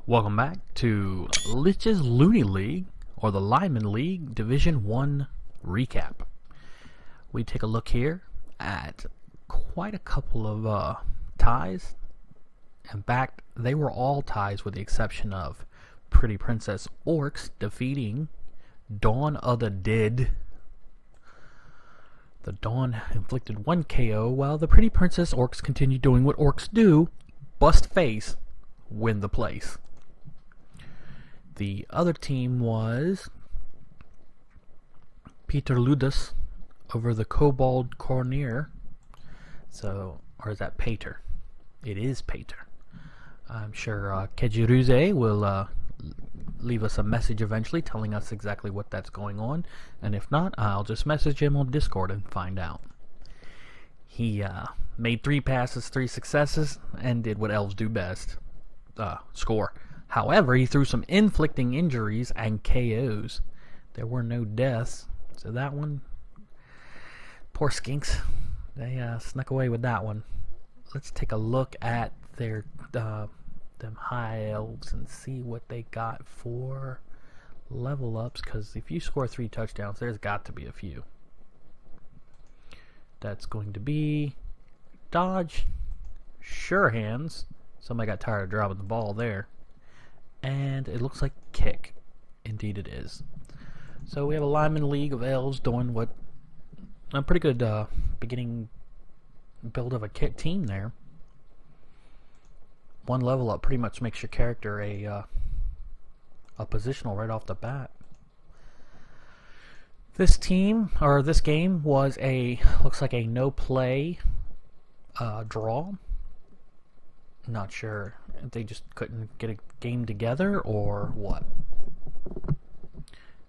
Welcome back to Lich's Looney League, or the Lineman League Division 1 recap. We take a look here at quite a couple of ties. In fact, they were all ties with the exception of Pretty Princess Orcs defeating Dawn of the Dead. The Dawn inflicted 1 KO, while the Pretty Princess Orcs continued doing what orcs do: bust face, win the place. The other team was Peter Ludus over the Kobold Cornier. So, or is that Pater? It is Pater. I'm sure Kejiruze will leave us a message eventually telling us exactly what that's going on. And if not, I'll just message him on Discord and find out. He made 3 passes, 3 successes, and did what elves do best. Score. However, he threw some inflicting injuries and KOs. There were no deaths, so that one, poor skinks, they snuck away with that one. Let's take a look at their them high elves and see what they got for level ups, because if you score 3 touchdowns, there's got to be a few. That's going to be dodge, sure hands. Somebody got tired of dropping the ball there. And it looks like kick. Indeed it is. So we have a Lineman League of elves doing what a pretty good beginning build of a kick team there. 1 level up pretty much makes your character a positional right off the bat. This team, or this game, was looks like a no play draw. Not sure if they just couldn't get a game together or what.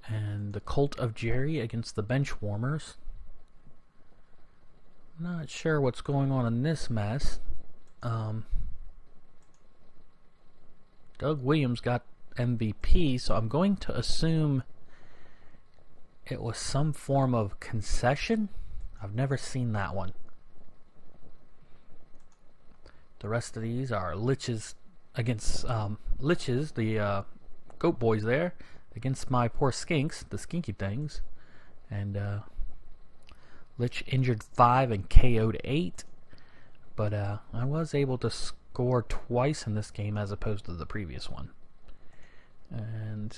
And the Cult of Jerry against the Benchwarmers. Not sure what's going on in this mess. Doug Williams got MVP, so I'm going to assume it was some form of concession. I've never seen that one. The rest of these are Liches against Liches, the goat boys there, against my poor skinks, the skinky things. And Lich injured 5 and KO'd 8. But I was able to score twice in this game as opposed to the previous one. And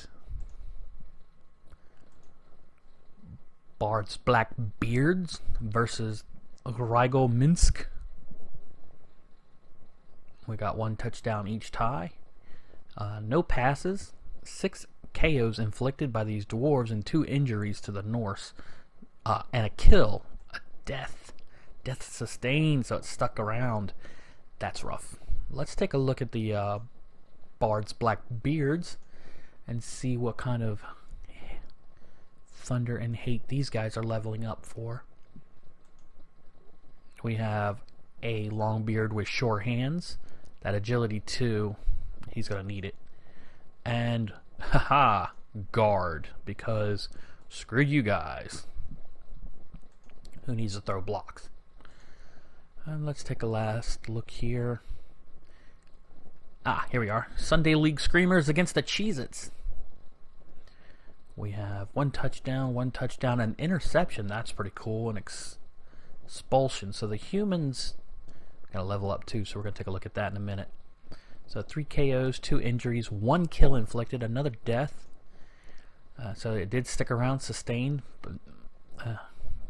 Bard's Black Beards versus Rygo Minsk. We got 1 touchdown each tie. No passes. 6 KOs inflicted by these dwarves and 2 injuries to the Norse. And a kill. A death. Death sustained, so it stuck around. That's rough. Let's take a look at the Bard's Black Beards and see what kind of thunder and hate these guys are leveling up for. We have a long beard with short hands. That agility 2, he's going to need it. And, haha, guard, because screw you guys. Who needs to throw blocks? And let's take a last look here. Here we are. Sunday League Screamers against the Cheez-Its. We have 1 touchdown, and interception. That's pretty cool. And expulsion. So the humans got to level up too, so we're going to take a look at that in a minute. So 3 KOs, 2 injuries, 1 kill inflicted, another death. So it did stick around, sustained. But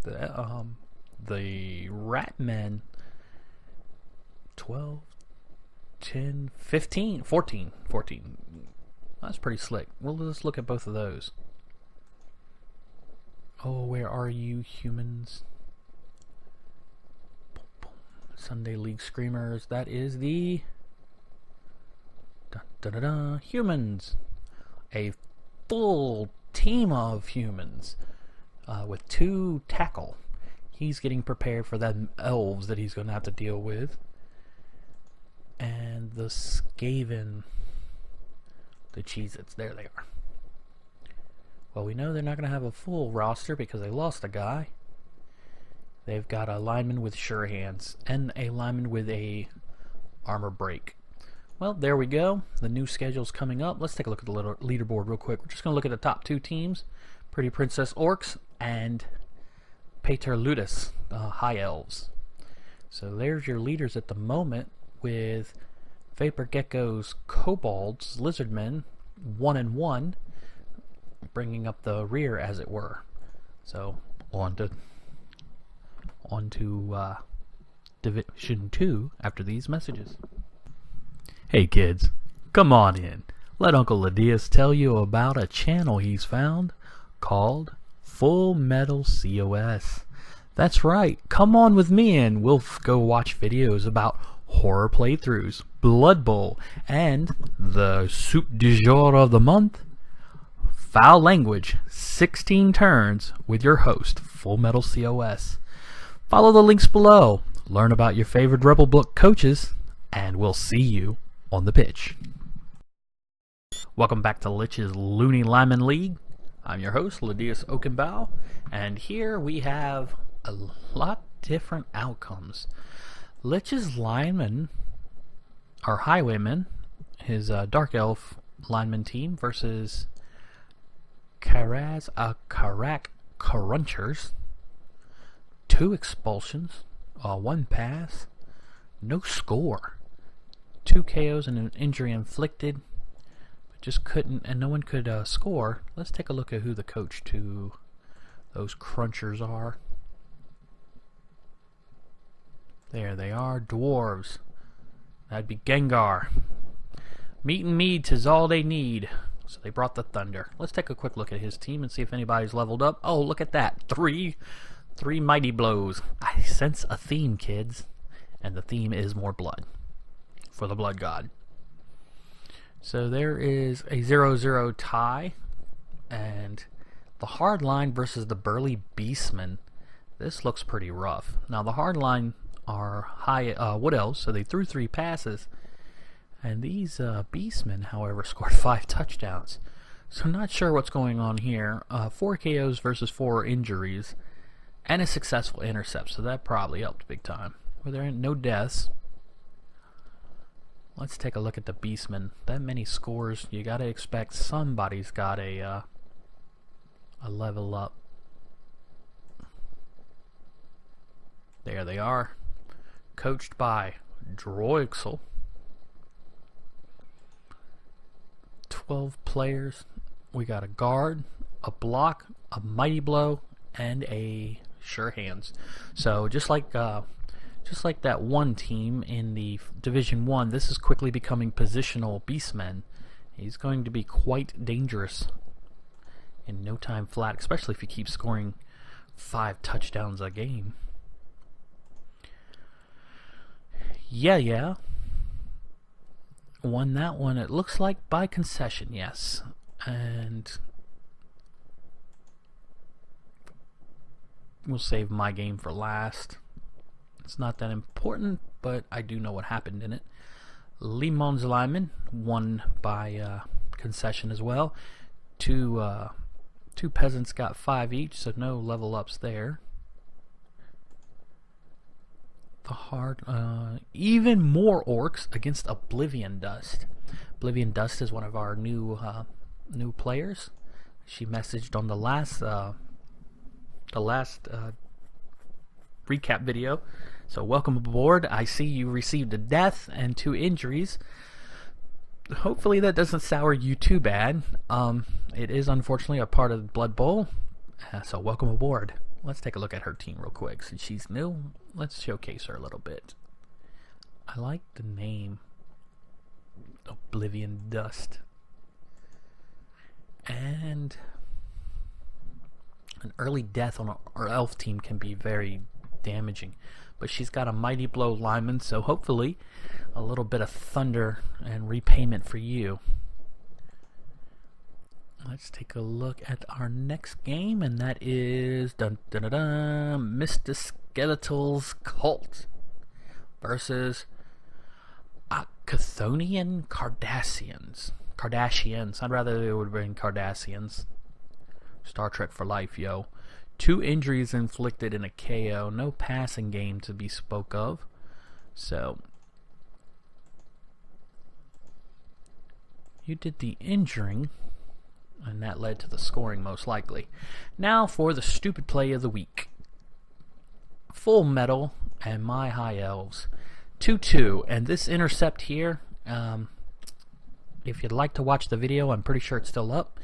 the Ratmen, 12, 10, 15, 14. That's pretty slick. Well, let's look at both of those. Oh, where are you, humans? Sunday League Screamers. That is the humans. A full team of humans with 2 tackle. He's getting prepared for them elves that he's going to have to deal with. And the Skaven, the Cheez-Its. There they are. Well, we know they're not going to have a full roster because they lost a guy. They've got a lineman with sure hands and a lineman with a armor break. Well, there we go. The new schedule's coming up. Let's take a look at the leaderboard real quick. We're just going to look at the top 2 teams. Pretty Princess Orcs and Pater Ludus, High Elves. So there's your leaders at the moment, with Vapor Geckos, Kobolds, Lizardmen, 1-1, bringing up the rear, as it were. So on to Division 2 after these messages. Hey kids, come on in. Let Uncle Ledeas tell you about a channel he's found called Full Metal COS. That's right, come on with me and we'll go watch videos about horror playthroughs, Blood Bowl, and the soup du jour of the month, Foul Language, 16 turns with your host, Full Metal COS. Follow the links below, learn about your favorite Rebel Book coaches, and we'll see you on the pitch. Welcome back to Lich's Looney Lineman League. I'm your host, Ledeas Oakenbow, and here we have a lot different outcomes. Lich's linemen, our highwaymen, his Dark Elf lineman team versus Karak Crunchers. 2 expulsions, 1 pass, no score. 2 KOs and an injury inflicted, but just couldn't, and no one could score. Let's take a look at who the coach to those Crunchers are. There they are, dwarves. That'd be Gengar. Meat and mead 'tis all they need. So they brought the thunder. Let's take a quick look at his team and see if anybody's leveled up. Oh, look at that. Three mighty blows. I sense a theme, kids. And the theme is more blood. For the blood god. So there is a 0-0 tie. And the hard line versus the burly beastmen. This looks pretty rough. Now the hard line are high wood elves, so they threw 3 passes. And these beastmen, however, scored 5 touchdowns. So I'm not sure what's going on here. 4 KOs versus 4 injuries. And a successful intercept, so that probably helped big time. Were there no deaths? Let's take a look at the beastmen. That many scores, you gotta expect somebody's got a level up. There they are. Coached by Droixel. 12 players. We got a guard, a block, a mighty blow, and a sure hands. So just like that one team in the Division 1, this is quickly becoming positional beastmen. He's going to be quite dangerous in no time flat, especially if he keeps scoring 5 touchdowns a game. Yeah. Won that one, it looks like, by concession, yes. And we'll save my game for last. It's not that important, but I do know what happened in it. Limon's lineman won by concession as well. 2 peasants got 5 each, so no level ups there. The hard, even more orcs against Oblivion Dust. Oblivion Dust is one of our new players. She messaged on the last recap video. So welcome aboard. I see you received a death and 2 injuries. Hopefully that doesn't sour you too bad. It is unfortunately a part of Blood Bowl. So welcome aboard. Let's take a look at her team real quick. Since she's new, let's showcase her a little bit. I like the name. Oblivion Dust. And an early death on our elf team can be very damaging. But she's got a mighty blow lineman, so hopefully a little bit of thunder and repayment for you. Let's take a look at our next game, and that is Mr. Skeletal's Cult versus Chthonian Cardassians. I'd rather it would have been Cardassians. Star Trek for life, yo. 2 injuries inflicted in a KO. No passing game to be spoke of. So You did the injuring, and that led to the scoring most likely. Now for the stupid play of the week. Full Metal and my High Elves. 2-2, and this intercept here, if you'd like to watch the video, I'm pretty sure it's still up.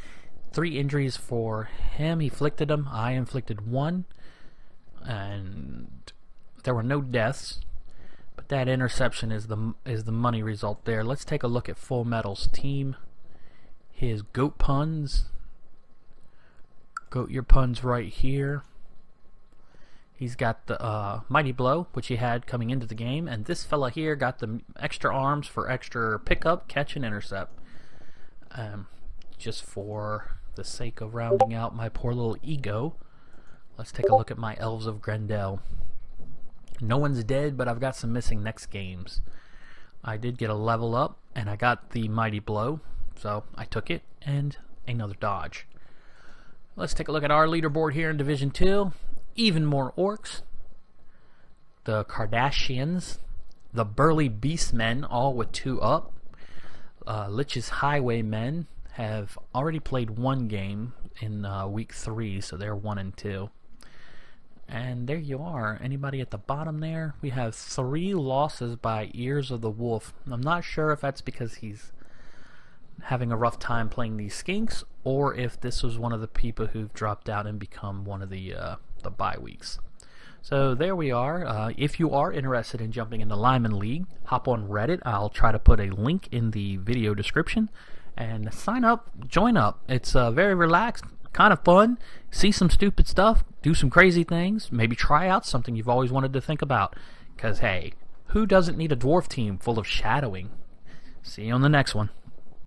3 injuries for him. He inflicted them. I inflicted 1, and there were no deaths. But that interception is the money result there. Let's take a look at Full Metal's team. His goat puns. Goat your puns right here. He's got the Mighty Blow, which he had coming into the game, and this fella here got the extra arms for extra pickup, catch, and intercept. Just for the sake of rounding out my poor little ego, let's take a look at my Elves of Grendel. No one's dead, but I've got some missing next games. I did get a level up, and I got the Mighty Blow, so I took it, and another dodge. Let's take a look at our leaderboard here in Division 2. Even more orcs. The Kardashians. The Burly Beastmen, all with 2 up. Lich's Highwaymen have already played 1 game in week 3, so they're 1 and 2. And there you are. Anybody at the bottom there? We have 3 losses by Ears of the Wolf. I'm not sure if that's because he's having a rough time playing these skinks, or if this was one of the people who've dropped out and become one of the bye weeks. So there we are. If you are interested in jumping in the Lineman League, hop on Reddit. I'll try to put a link in the video description. And sign up, join up. It's very relaxed, kind of fun. See some stupid stuff, do some crazy things, maybe try out something you've always wanted to think about. Because, hey, who doesn't need a dwarf team full of shadowing? See you on the next one.